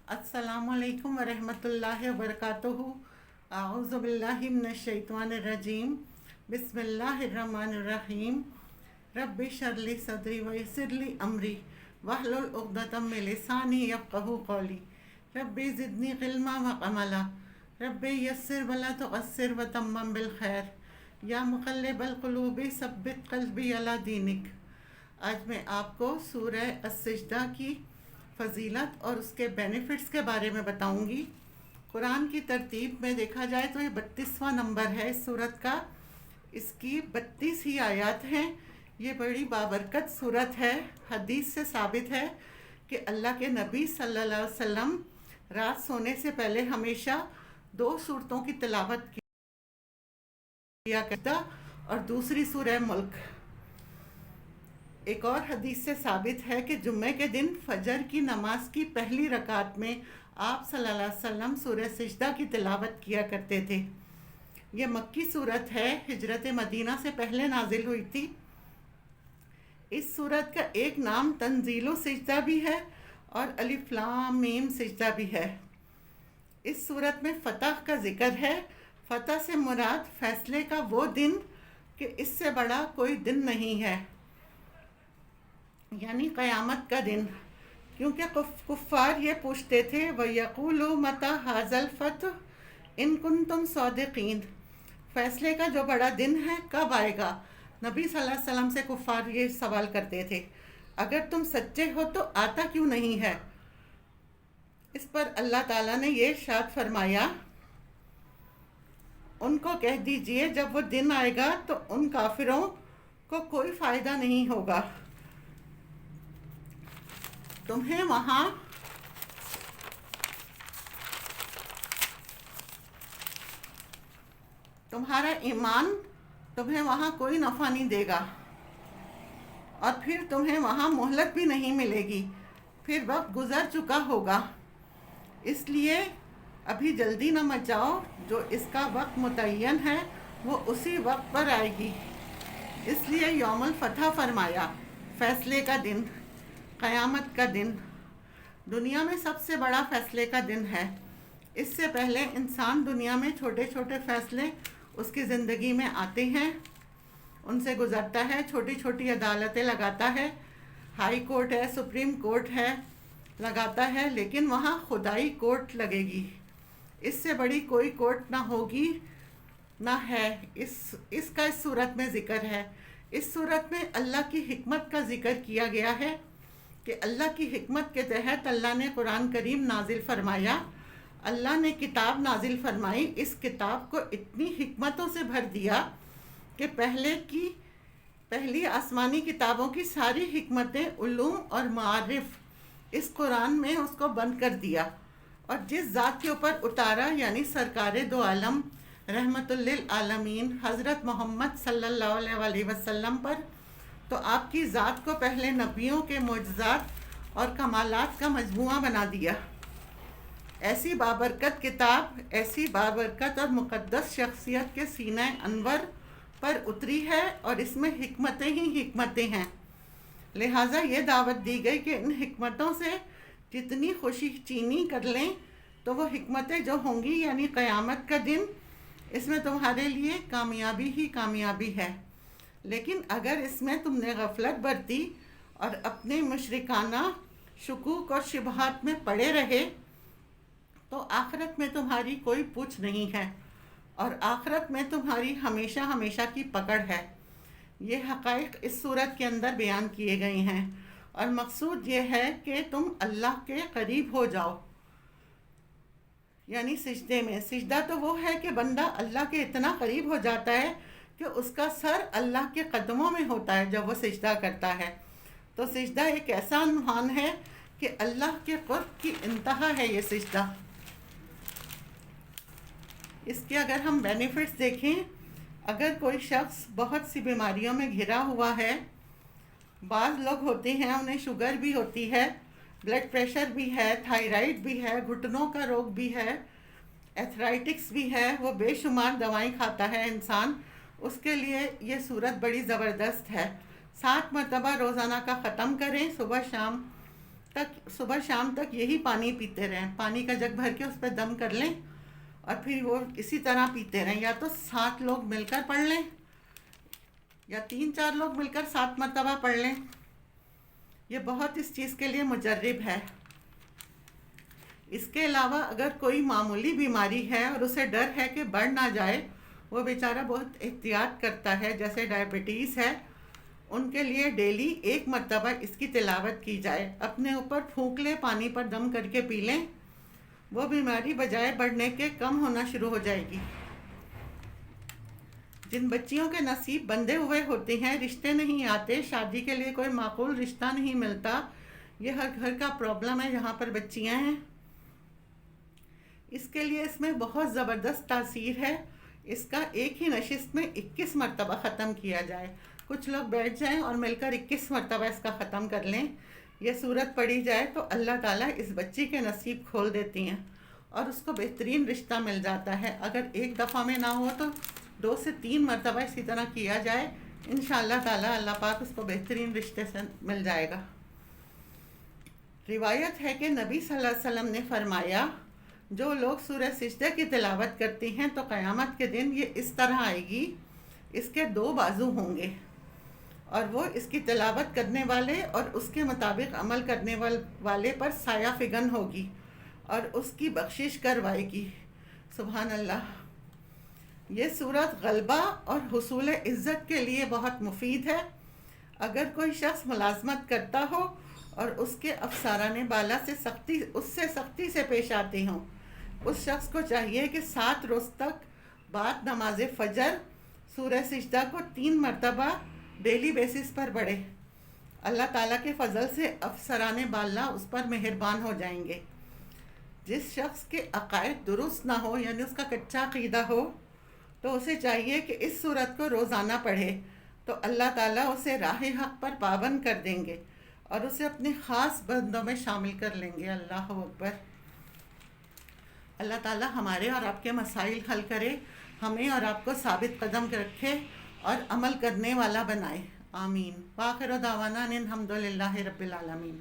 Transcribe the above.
अस्सलामु अलैकुम वरहमतुल्लाहि वबरकातुहू। अऊज़ु बिल्लाहि मिनश शैतानिर रजीम। बिस्मिल्लाहिर रहमानिर रहीम। रब्बि शरली सदरी व यस्सिरली अमरी वहलुल उक़दतम मिन लिसानी यफ़क़हू क़ौली। रब्बि ज़िदनी इल्मा व अमला। रब्बि यस्सिर वला तुअस्सिर व तम्मम बिल खैर। या मुक़ल्लिबल क़ुलूबि सब्बित क़ल्बी अला दीनिक। आज मैं आपको सूरह अस-सजदा की फ़जीलत और उसके बेनिफिट्स के बारे में बताऊंगी। कुरान की तरतीब में देखा जाए तो ये 32वां नंबर है इस सूरत का। इसकी 32 ही आयत हैं। ये बड़ी बाबरकत सूरत है। हदीस से साबित है कि अल्लाह के नबी सल्लल्लाहु अलैहि वसल्लम रात सोने से पहले हमेशा 2 सूरतों की तिलावत किया करता और दूसरी सूरह मुल्क। एक और हदीस से साबित है कि जुम्मे के दिन फजर की नमाज की पहली रकात में आप सल्लल्लाहु अलैहि वसल्लम सूरह सजदा की तिलावत किया करते थे। ये मक्की सूरत है, हिजरत मदीना से पहले नाजिल हुई थी। इस सूरत का एक नाम तंजीलो सजदा भी है और अलिफ लाम मीम सजदा भी है। इस सूरत में फ़तह का जिक्र है। फ़तह से मुराद फैसले का वो दिन कि इससे बड़ा कोई दिन नहीं है, यानी क़यामत का दिन। क्योंकि कुफ़ार ये पूछते थे व यक़ूलू मता हाज़ल फ़तह इन कुंतुम सादिक़ीन। फ़ैसले का जो बड़ा दिन है कब आएगा? नबी सल्लल्लाहु अलैहि वसल्लम से कुफ़ार ये सवाल करते थे, अगर तुम सच्चे हो तो आता क्यों नहीं है? इस पर अल्लाह ताला ने ये इरशाद फरमाया, उनको कह दीजिए जब वो दिन आएगा तो उन काफिरों को कोई फ़ायदा नहीं होगा। तुम्हें वहाँ तुम्हारा ईमान तुम्हें वहाँ कोई नफ़ा नहीं देगा और फिर तुम्हें वहाँ मोहलत भी नहीं मिलेगी। फिर वक्त गुज़र चुका होगा, इसलिए अभी जल्दी न मच जाओ। जो इसका वक्त मुतय्यन है वो उसी वक्त पर आएगी। इसलिए यौमुल फ़तह फरमाया, फ़ैसले का दिन, क़यामत का दिन दुनिया में सबसे बड़ा फ़ैसले का दिन है। इससे पहले इंसान दुनिया में छोटे छोटे फ़ैसले उसकी ज़िंदगी में आते हैं, उनसे गुज़रता है, छोटी छोटी अदालतें लगाता है, हाई कोर्ट है, सुप्रीम कोर्ट है, लगाता है, लेकिन वहाँ खुदाई कोर्ट लगेगी। इससे बड़ी कोई कोर्ट ना होगी ना है। इसका इस सूरत में ज़िक्र है। इस सूरत में अल्लाह की हिकमत का ज़िक्र किया गया है कि अल्लाह की हिकमत के तहत अल्लाह ने कुरान करीम नाजिल फरमाया। अल्लाह ने किताब नाजिल फरमाई। इस किताब को इतनी हिकमतों से भर दिया कि पहली आसमानी किताबों की सारी हिकमतें, उलूम और मारिफ इस कुरान में उसको बंद कर दिया। और जिस ज़ात के ऊपर उतारा, यानी सरकारे दो आलम रहमतुल लिल आलमीन हज़रत मोहम्मद सल्लल्लाहु अलैहि वसल्लम पर, तो आपकी ज़ात को पहले नबियों के मोजज़ात और कमालात का मजमुआ बना दिया। ऐसी बाबरकत किताब, ऐसी बाबरकत और मुक़द्दस शख्सियत के सीना अनवर पर उतरी है और इसमें हिकमतें ही हिकमतें हैं। लिहाजा ये दावत दी गई कि इन हिकमतों से जितनी खुशी चीनी कर लें तो वो हिकमतें जो होंगी, यानी क़यामत का दिन, इसमें तुम्हारे लिए कामयाबी ही कामयाबी है। लेकिन अगर इसमें तुमने गफलत बरती और अपने मुशरिकाना शुकूक और शुबहात में पड़े रहे तो आखिरत में तुम्हारी कोई पूछ नहीं है और आखिरत में तुम्हारी हमेशा हमेशा की पकड़ है। ये हक़ाइक़ इस सूरत के अंदर बयान किए गए हैं और मकसूद ये है कि तुम अल्लाह के करीब हो जाओ, यानी सिजदे में। सिजदा तो वो है कि बंदा अल्लाह के इतना करीब हो जाता है कि उसका सर अल्लाह के कदमों में होता है जब वो सिजदा करता है। तो सिजदा एक ऐसा अनवान है कि अल्लाह के क़ुर्ब की इंतहा है ये सिजदा। इसके अगर हम बेनिफिट्स देखें, अगर कोई शख्स बहुत सी बीमारियों में घिरा हुआ है, बाज़ लोग होते हैं उन्हें शुगर भी होती है, ब्लड प्रेशर भी है, थायराइड भी है, घुटनों का रोग भी है, एथराइटिक्स भी है, वो बेशुमार दवाएं खाता है इंसान, उसके लिए ये सूरत बड़ी ज़बरदस्त है। 7 मरतबा रोज़ाना का ख़त्म करें, सुबह शाम تک صبح شام تک یہی پانی پیتے رہیں، پانی کا جگ بھر کے اس پہ دم کر لیں اور پھر وہ اسی طرح پیتے رہیں، یا تو 7 لوگ مل کر پڑھ لیں یا 3-4 لوگ مل کر 7 مرتبہ پڑھ لیں۔ یہ بہت اس چیز کے لیے مجرب ہے۔ اس کے علاوہ اگر کوئی معمولی بیماری ہے اور اسے ڈر ہے کہ بڑھ نہ جائے، وہ بیچارہ بہت احتیاط کرتا ہے، جیسے ڈائبٹیز ہے، ان کے لیے ڈیلی 1 مرتبہ اس کی تلاوت کی جائے، اپنے اوپر پھونک لیں، پانی پر دم کر کے پی لیں، وہ بیماری بجائے بڑھنے کے کم ہونا شروع ہو جائے گی۔ جن بچیوں کے نصیب بندھے ہوئے ہوتے ہیں، رشتے نہیں آتے، شادی کے لیے کوئی معقول رشتہ نہیں ملتا، یہ ہر گھر کا پرابلم ہے جہاں پر بچیاں ہیں، اس کے لیے اس میں بہت زبردست تاثیر ہے۔ اس کا ایک ہی نشست میں 21 مرتبہ ختم کیا جائے۔ کچھ لوگ بیٹھ جائیں اور مل کر 21 مرتبہ اس کا ختم کر لیں، یہ صورت پڑھی جائے تو اللہ تعالیٰ اس بچی کے نصیب کھول دیتی ہیں اور اس کو بہترین رشتہ مل جاتا ہے۔ اگر ایک دفعہ میں نہ ہو تو 2 سے 3 مرتبہ اسی طرح کیا جائے، انشاءاللہ تعالیٰ اللہ پاک اس کو بہترین رشتے سے مل جائے گا۔ روایت ہے کہ نبی صلی اللہ علیہ وسلم نے فرمایا، جو لوگ سورہ سجدہ کی تلاوت کرتی ہیں تو قیامت کے دن یہ اس طرح آئے گی، اس کے 2 بازو ہوں گے اور وہ اس کی تلاوت کرنے والے اور اس کے مطابق عمل کرنے والے پر سایہ فگن ہوگی اور اس کی بخشش کروائے گی۔ سبحان اللہ۔ یہ صورت غلبہ اور حصول عزت کے لیے بہت مفید ہے۔ اگر کوئی شخص ملازمت کرتا ہو اور اس کے افسران بالا سے سختی سے پیش آتے ہوں، اس شخص کو چاہیے کہ 7 روز تک بعد نماز فجر سورہ سجدہ کو 3 مرتبہ ڈیلی بیسس پر پڑھے۔ اللہ تعالیٰ کے فضل سے افسران بالا اس پر مہربان ہو جائیں گے۔ جس شخص کے عقائد درست نہ ہو، یعنی اس کا کچا عقیدہ ہو، تو اسے چاہیے کہ اس سورت کو روزانہ پڑھے، تو اللہ تعالیٰ اسے راہ حق پر پابند کر دیں گے اور اسے اپنے خاص بندوں میں شامل کر لیں گے۔ اللہ اکبر۔ اللہ تعالیٰ ہمارے اور آپ کے مسائل حل کرے، ہمیں اور آپ کو ثابت قدم رکھے اور عمل کرنے والا بنائے۔ آمین۔ وآخر دعوانا ان الحمد للہ رب العالمین۔